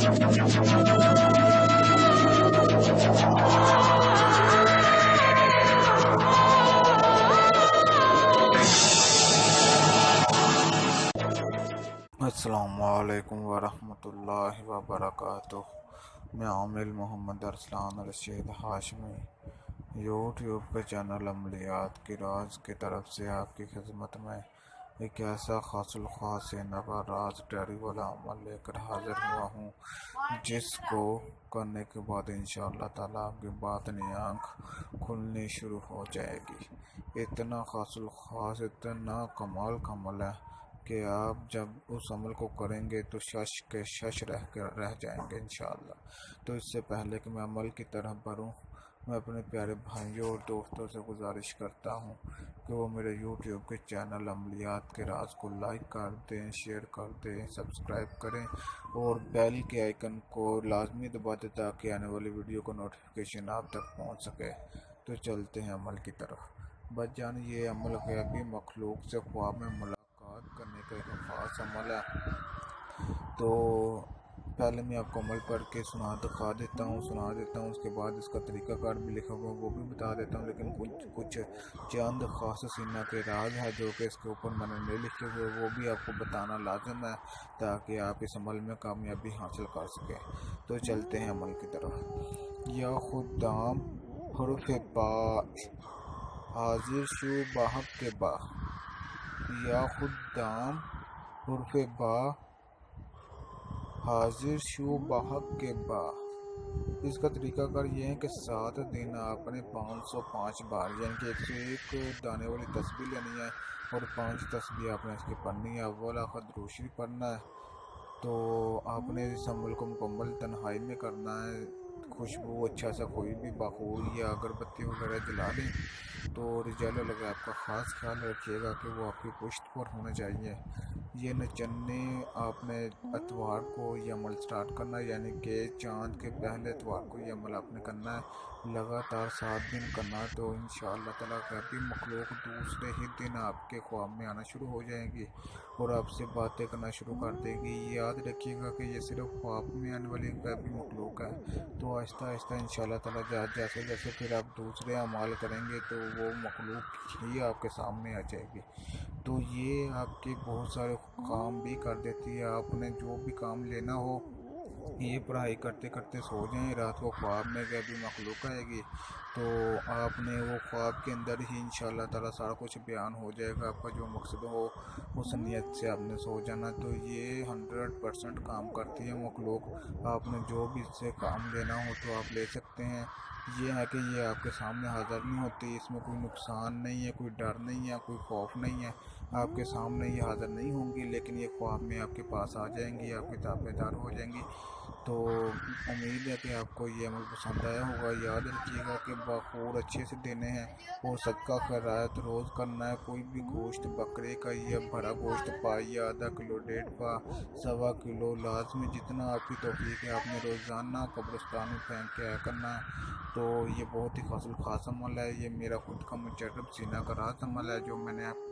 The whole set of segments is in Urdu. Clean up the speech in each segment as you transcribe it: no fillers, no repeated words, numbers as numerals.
السلام علیکم ورحمۃ اللہ وبرکاتہ۔ میں عامل محمد ارسلان رشید ہاشمی یوٹیوب کے چینل عملیات کی راز کی طرف سے آپ کی خدمت میں ایک ایسا خاص الخاص نفع راز ڈیری والا عمل لے کر حاضر ہوا ہوں، جس کو کرنے کے بعد انشاءاللہ تعالیٰ آپ کی باطنی آنکھ کھلنی شروع ہو جائے گی۔ اتنا خاص الخاص، اتنا کمال کا عمل ہے کہ آپ جب اس عمل کو کریں گے تو شش کے شش رہ جائیں گے انشاءاللہ۔ تو اس سے پہلے کہ میں عمل کی طرف بڑھوں، میں اپنے پیارے بھائیوں اور دوستوں سے گزارش کرتا ہوں کہ وہ میرے یوٹیوب کے چینل عملیات کے راز کو لائک کر دیں، شیئر کر دیں، سبسکرائب کریں اور بیل کے آئیکن کو لازمی دبا دیں تاکہ آنے والی ویڈیو کا نوٹیفیکیشن آپ تک پہنچ سکے۔ تو چلتے ہیں عمل کی طرف۔ بس جان، یہ عمل غیبی مخلوق سے خواب میں ملاقات کرنے کا ایک خاص عمل ہے۔ تو پہلے میں آپ کو عمل پڑھ کے سنا دیتا ہوں، اس کے بعد اس کا طریقہ کار بھی لکھا ہوا وہ بھی بتا دیتا ہوں، لیکن کچھ چند خاص سینہ کے راز ہے جو کہ اس کے اوپر میں نے نہیں لکھے ہوئے، وہ بھی آپ کو بتانا لازم ہے تاکہ آپ اس عمل میں کامیابی حاصل کر سکیں۔ تو چلتے ہیں عمل کی طرف۔ یا خدام حرف با حاضر شو باحق کے با، یا خدام حرف با حاضر شو باحق کے با۔ اس کا طریقہ کار یہ ہے کہ 7 دن آپ نے 505 بار یعنی کہ 101 دانے والی تسبیح لینی ہے اور 5 تسبیح آپ نے اس کی پڑھنی ہے۔ اول آخر دروشی پڑھنا ہے۔ تو آپ نے اس عمل کو مکمل تنہائی میں کرنا ہے۔ خوشبو اچھا سا کوئی بھی بخور یا اگربتی وغیرہ جلا لیں۔ تو رجال لگا آپ کا خاص خیال رکھیے گا کہ وہ آپ کی پشت پر ہونا چاہیے۔ یہ نچنے آپ نے اتوار کو یہ عمل سٹارٹ کرنا ہے، یعنی کہ چاند کے پہلے اتوار کو یہ عمل آپ نے کرنا ہے، لگاتار 7 دن کرنا ہے۔ تو انشاءاللہ تعالیٰ غیبی مخلوق دوسرے ہی دن آپ کے خواب میں آنا شروع ہو جائیں گی اور آپ سے باتیں کرنا شروع کر دے گی۔ یاد رکھیے گا کہ یہ صرف خواب میں آنے والی غیبی مخلوق ہے۔ تو آہستہ آہستہ انشاءاللہ تعالیٰ جیسے جیسے پھر آپ دوسرے اعمال کریں گے تو وہ مخلوق ہی آپ کے سامنے آ جائے گی۔ تو یہ آپ کے بہت سارے کام بھی کر دیتی ہے۔ آپ نے جو بھی کام لینا ہو، یہ پڑھائی کرتے کرتے سو جائیں، رات کو خواب میں غیبی مخلوق آئے گی تو آپ نے وہ خواب کے اندر ہی انشاءاللہ تعالیٰ سارا کچھ بیان ہو جائے گا۔ آپ کا جو مقصد ہو اس نیت سے آپ نے سو جانا۔ تو یہ 100% کام کرتی ہے مخلوق۔ آپ نے جو بھی اس سے کام لینا ہو تو آپ لے سکتے ہیں۔ یہ ہے کہ یہ آپ کے سامنے حاضر نہیں ہوتی، اس میں کوئی نقصان نہیں ہے، کوئی ڈر نہیں ہے، کوئی خوف نہیں ہے۔ آپ کے سامنے یہ حاضر نہیں ہوں گی لیکن یہ خواب میں آپ کے پاس آ جائیں گی، آپ کی تابع دار ہو جائیں گی۔ تو امید ہے کہ آپ کو یہ عمل پسند آیا ہوگا۔ یاد رکھیے گا کہ بخور اچھے سے دینے ہیں اور صدقہ خیرات روز کرنا ہے۔ کوئی بھی گوشت بکرے کا یا بڑا گوشت پا یا آدھا کلو 1.5 پا 1.25 کلو لازمی جتنا آپ کی توفیق ہے آپ نے روزانہ قبرستان میں پھینک کے آیا کرنا ہے۔ تو یہ بہت ہی خاص عمل ہے۔ یہ میرا خود کا مجرب سینہ کا راز عمل ہے جو میں نے آپ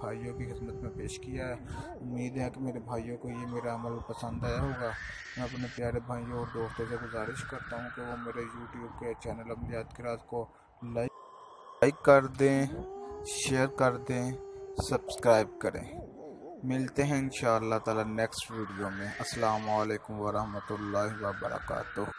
بھائیوں کی خدمت میں پیش کیا ہے۔ امید ہے کہ میرے بھائیوں کو یہ میرا عمل پسند آیا ہوگا۔ میں اپنے پیارے بھائیوں اور دوستوں سے گزارش کرتا ہوں کہ وہ میرے یوٹیوب کے چینل عملیات کے راز کو لائک کر دیں، شیئر کر دیں، سبسکرائب کریں۔ ملتے ہیں انشاءاللہ تعالی نیکسٹ ویڈیو میں۔ السلام علیکم ورحمۃ اللہ وبرکاتہ۔